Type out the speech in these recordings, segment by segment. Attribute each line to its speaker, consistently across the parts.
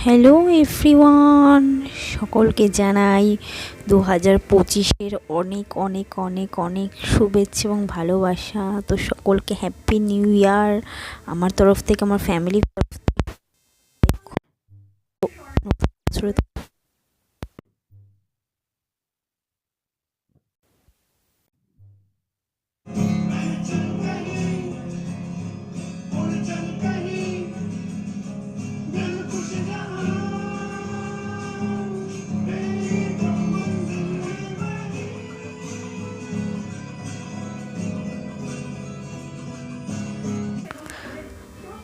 Speaker 1: Hello everyone, সকলকে জানাই 2025-এর অনেক অনেক অনেক অনেক শুভেচ্ছা এবং ভালোবাসা। তো সকলকে হ্যাপি নিউ ইয়ার আমার তরফ থেকে, আমার ফ্যামিলির তরফ থেকে।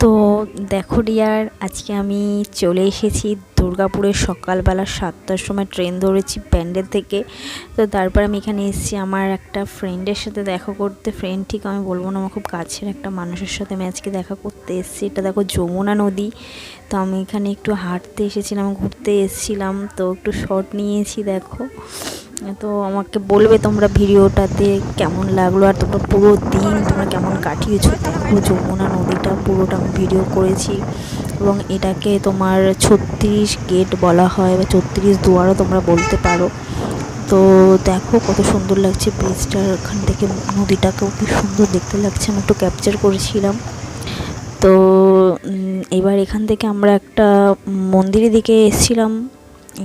Speaker 1: তো দেখো ডিয়ার, আজকে আমি চলে এসেছি দুর্গাপুরের সকালবেলা 7টার সময় ট্রেন ধরেছি প্যান্ডেল থেকে। তো তারপর আমি এখানে এসেছি আমার একটা ফ্রেন্ডের সাথে দেখা করতে। ফ্রেন্ড ঠিক আমি বলবো না, আমার খুব কাছের একটা মানুষের সাথে আমি আজকে দেখা করতে এসেছি। এটা দেখো যমুনা নদী। তো আমি এখানে একটু হাঁটতে এসেছিলাম, ঘুরতে এসেছিলাম, তো একটু শর্ট নিয়েছি দেখো। তো আমাকে বলবে তোমরা ভিডিওটাতে কেমন লাগলো, আর তোমরা পুরো দিন তোমরা কেমন কাটিয়েছো। দেখো যমুনা নদীটা পুরোটা আমি ভিডিও করেছি, এবং এটাকে তোমার 36 গেট বলা হয়, বা 36 দুয়ারও তোমরা বলতে পারো। তো দেখো কত সুন্দর লাগছে ব্রিজটার, ওখান থেকে নদীটাকেও কি সুন্দর দেখতে লাগছে, আমি একটু ক্যাপচার করেছিলাম। তো এবার এখান থেকে আমরা একটা মন্দিরের দিকে এসেছিলাম।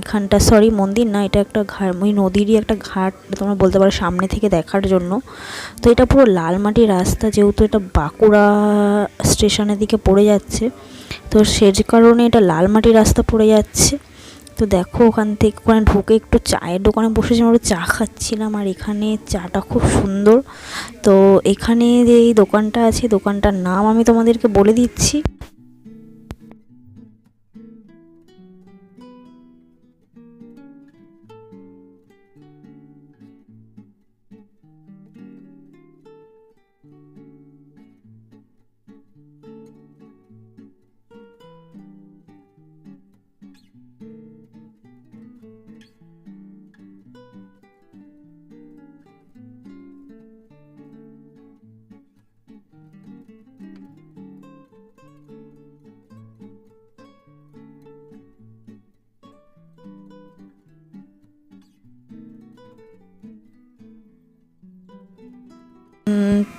Speaker 1: এখানটা সরি মন্দির না, এটা একটা ঘাট, ওই নদীরই একটা ঘাট তোমরা বলতে পারো, সামনে থেকে দেখার জন্য। তো এটা পুরো লাল মাটির রাস্তা, যেহেতু এটা বাঁকুড়া স্টেশনের দিকে পড়ে যাচ্ছে, তো সে কারণে এটা লাল মাটির রাস্তা পড়ে যাচ্ছে। তো দেখো ওখান থেকে ওখানে ঢুকে একটু চায়ের দোকানে বসেছিলাম, একটু চা খাচ্ছিলাম, আর এখানে চাটা খুব সুন্দর। তো এখানে যে এই দোকানটা আছে, দোকানটার নাম আমি তোমাদেরকে বলে দিচ্ছি।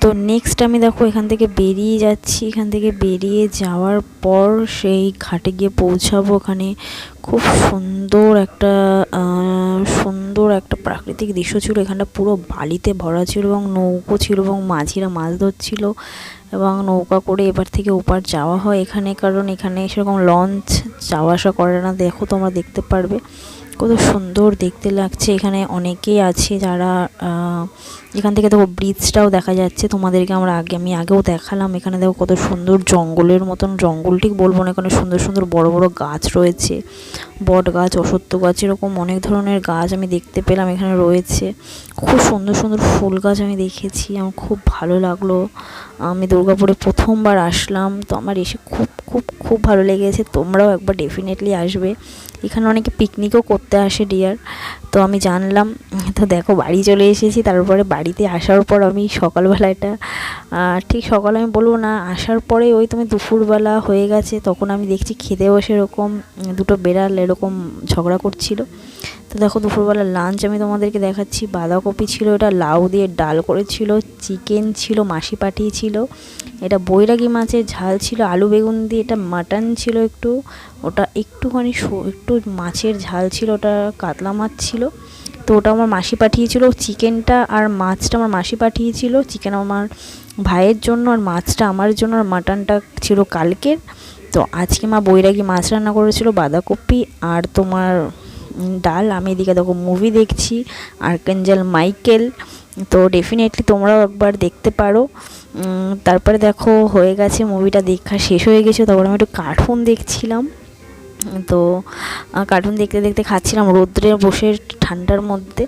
Speaker 1: তো নেক্সট আমি দেখো এখান থেকে বেরিয়ে যাচ্ছি। এখান থেকে বেরিয়ে যাওয়ার পর সেই ঘাটে গিয়ে পৌঁছাবো। ওখানে খুব সুন্দর একটা প্রাকৃতিক দৃশ্য ছিল। এখানটা পুরো বালিতে ভরা ছিল এবং নৌকো ছিল, এবং মাঝিরা মাছ ধরছিল, এবং নৌকা করে এবার থেকে ওপার যাওয়া হয় এখানে, কারণ এখানে সেরকম লঞ্চ যাওয়া আসা করে না। দেখো তোমরা দেখতে পারবে কত সুন্দর দেখতে লাগছে। এখানে অনেকেই আছে যারা এখান থেকে দেখো ব্রিজটাও দেখা যাচ্ছে তোমাদেরকে, আমি আগেও দেখালাম। এখানে দেখো কত সুন্দর জঙ্গলের মতন, জঙ্গল ঠিক বলবো না, এখানে সুন্দর সুন্দর বড় বড় গাছ রয়েছে, বট গাছ, অশ্বত্থ গাছ, এরকম অনেক ধরনের গাছ আমি দেখতে পেলাম এখানে রয়েছে। খুব সুন্দর সুন্দর ফুল গাছ আমি দেখেছি, আমার খুব ভালো লাগলো। আমি দুর্গাপুরে প্রথমবার আসলাম, তো আমার এসে খুব খুব খুব ভালো লেগেছে। তোমরাও একবার ডেফিনেটলি আসবে। এখানে অনেকে পিকনিকও করতে আসে ডিয়ার, তো আমি জানলাম। তো দেখো বাড়ি চলে এসেছি। তারপরে বাড়িতে আসার পর আমি সকালবেলা, এটা ঠিক সকালে আমি বলবো না, আসার পরে ওই তুমি দুপুরবেলা হয়ে গেছে, তখন আমি দেখছি খেতে বসে এরকম দুটো বেড়াল এরকম ঝগড়া করছিল। তো দেখো দুপুরবেলা লাঞ্চ আমি তোমাদেরকে দেখাচ্ছি। বাঁধাকপি ছিল, এটা লাউ দিয়ে ডাল করেছিল, চিকেন ছিল, মাসি পাঠিয়েছিল, এটা বৈরাগী মাছের ঝাল ছিল, আলু বেগুন দিয়ে, এটা মাটন ছিল একটু, ওটা একটুখানি একটু মাছের ঝাল ছিল, ওটা কাতলা মাছ ছিল। তো ওটা আমার মাসি পাঠিয়েছিল, চিকেনটা আর মাছটা আমার মাসি পাঠিয়েছিল। চিকেন আমার ভাইয়ের জন্য, আর মাছটা আমার জন্য, আর মাটনটা ছিল কালকের। তো আজকে মা বৈরাগী মাছ রান্না করেছিল, বাঁধাকপি আর তোমার ডাল। আমি এদিকে দেখো মুভি দেখছি, আর্কাঞ্জেল মাইকেল। তো ডেফিনেটলি তোমরাও একবার দেখতে পারো। তারপরে দেখো হয়ে গেছে, মুভিটা দেখা শেষ হয়ে গেছে, তারপরে আমি একটু কার্টুন দেখছিলাম। তো কার্টুন দেখতে দেখতে খাচ্ছিলাম রোদ্রে বসে ঠান্ডার মধ্যে।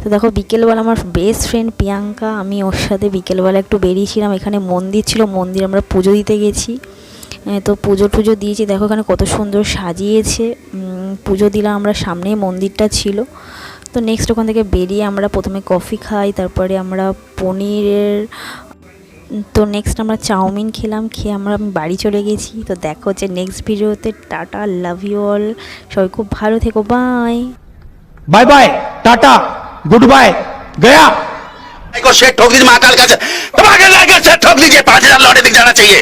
Speaker 1: তো দেখো বিকেলবেলা আমার বেস্ট ফ্রেন্ড প্রিয়াঙ্কা, আমি ওর সাথে বিকেলবেলা একটু বেরিয়েছিলাম। এখানে মন্দির ছিল, মন্দির আমরা পুজো দিতে গেছি। তো পুজো টুজো দিয়েছি, দেখো এখানে কত সুন্দর সাজিয়েছে। পুজো দিলাম আমরা, সামনেই মন্দিরটা ছিল। তো নেক্সট ওখান থেকে বেরিয়ে আমরা প্রথমে কফি খাই, তারপরে আমরা পনিরের তো নেক্সট আমরা চাউমিন খেলাম, খেয়ে আমি বাড়ি চলে গেছি। তো দেখা হচ্ছে নেক্সট ভিডিওতে। টাটা, লাভ ইউ অল, সবাই খুব ভালো থেকো, bye
Speaker 2: bye bye tata goodbye गया
Speaker 3: को शेर ठोक दीजिए महाकाल का तुम्हारे लायक शेर ठोक दीजिए 5,000 लौटे दिख जाना चाहिए।